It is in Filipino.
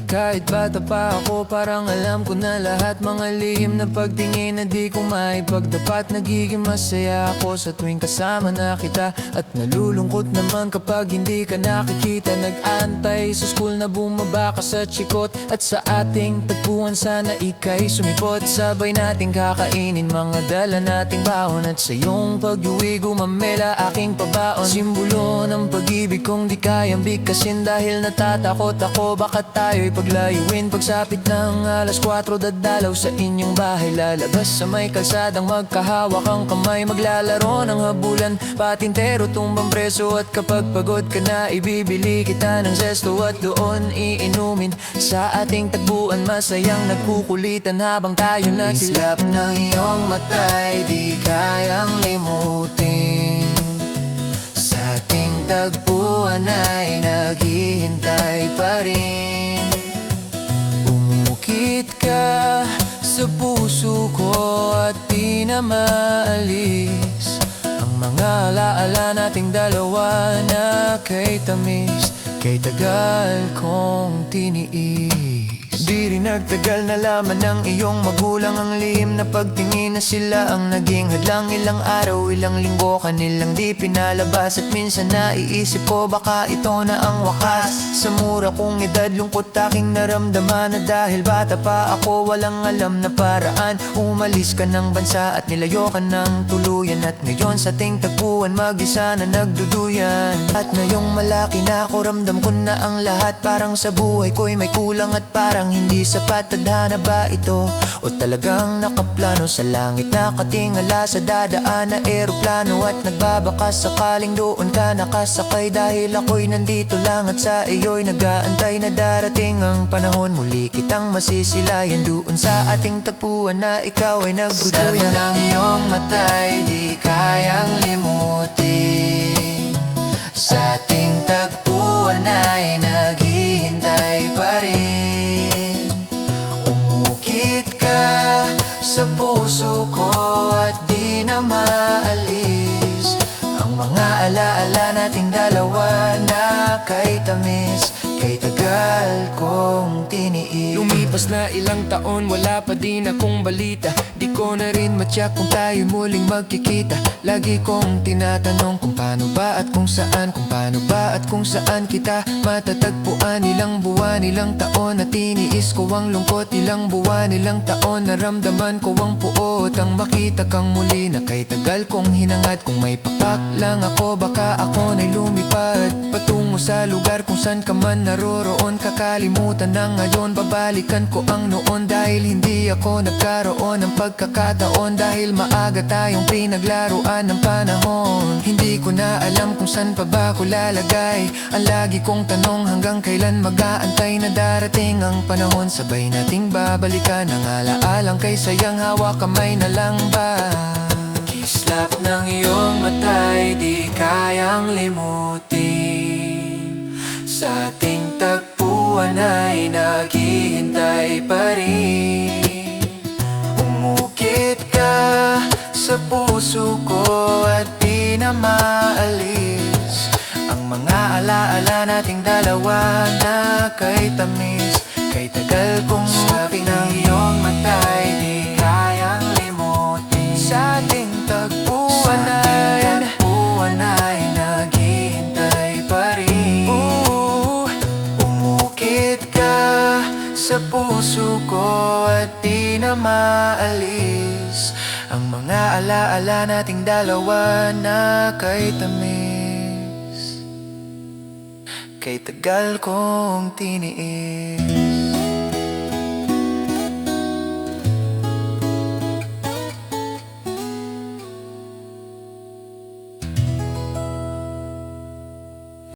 Kahit bata pa ako, parang alam ko na lahat. Mga lihim na pagtingin na di ko maipagdapat. Nagiging masaya ako sa tuwing kasama na kita, at nalulungkot naman kapag hindi ka nakikita. Nag-aantay sa school na bumaba ka sa chikot, at sa ating tagpuan sana ika'y sumipot. Sabay nating kakainin mga dala nating baon, at sa iyong pag-uwi gumamela aking pabaon. Simbolo ng pag-ibig kong di kayang bigkasin, dahil natatakot ako baka tayo'y paglayuin. Pagsapit ng alas 4 dadalaw sa inyong bahay, lalabas sa may kalsadang magkahawak ang kamay. Maglalaro ng habulan, patintero tumbang preso, at kapag pagod ka na ibibili kita ng zesto, at doon iinumin sa ating tagpuan. Masayang nagkukulitan habang tayo nagsilap ng iyong mata'y di kayang limutin. Sa ating tagpuan ay naghihintay pa rin. Umukit ka sa puso ko at di na maalis ang mga alaala nating dalawa na kay tamis, kay tagal kong tiniis. Di rin nagtagal, nalaman ng iyong magulang ang lihim na pagtingin na sila ang naging hadlang. Ilang araw, ilang linggo kanilang di pinalabas, at minsan naiisip ko baka ito na ang wakas. Sa mura kong edad, lungkot aking naramdaman, na dahil bata pa ako walang alam na paraan. Umalis ka ng bansa at nilayo ka ng tuluyan, at ngayon sa ating tagpuan mag-isa na nagduduyan. At ngayong malaki na ako, ramdam ko na ang lahat. Parang sa buhay ko'y may kulang at parang hindi sapat. Tadhana ba ito o talagang nakaplano? Sa langit nakatingala sa dadaan na eroplano, at nagbabaka sakaling doon ka nakasakay. Dahil ako'y nandito lang at sa iyo'y nag-aantay na darating ang panahon, muli kitang masisilayan doon sa ating tagpuan na ikaw ay nagduduyan. Sa ng iyong mata'y di kayang limutin. Sa ating tagpuan ay naghihintay pa rin. Umukit ka sa puso ko at di na maalis ang mga alaala nating dalawa na kay tamis, kay tagal kong tiniis. Lumipas na ilang taon, wala pa din akong balita. Di ko na rin matyak kung tayo muling magkikita. Lagi kong tinatanong kung paano ba at kung saan, kung paano ba at kung saan kita matatagpuan. Ilang buwan, ilang taon na tiniis ko ang lungkot. Ilang buwan, ilang taon naramdaman ko ang puot. Ang makita kang muli na kay tagal kong hinangad. Kung may pakpak lang ako, baka ako na'y lumipad patungo sa lugar kung saan ka man naroroon. Kakalimutan na ngayon, babalikan ko ang noon. Dahil hindi ako nagkaroon ng pagkakataon, dahil maaga tayong pinaglaruan ng panahon. Hindi ko na alam kung saan pa ba ko lalagay ang lagi kong tanong, hanggang kailan mag-aantay na darating ang panahon. Sabay nating babalikan ang alaalang kay sayang hawak kamay na lang ba. Kislap ng iyong mata'y di kayang limutin. Sa ating tagpuan ay naghihintay pa rin. Umukit ka sa puso ko at di na maalis ang mga alaala nating dalawa na kay tamis, kay tagal kong sabi ng iyong mata'y di kayang limutin. Sa ating tagpuan ay naghihintay pa rin. Umukit ka sa puso ko at di na maalis ang mga alaala nating dalawa na kay tamis, kay tagal kong tiniis.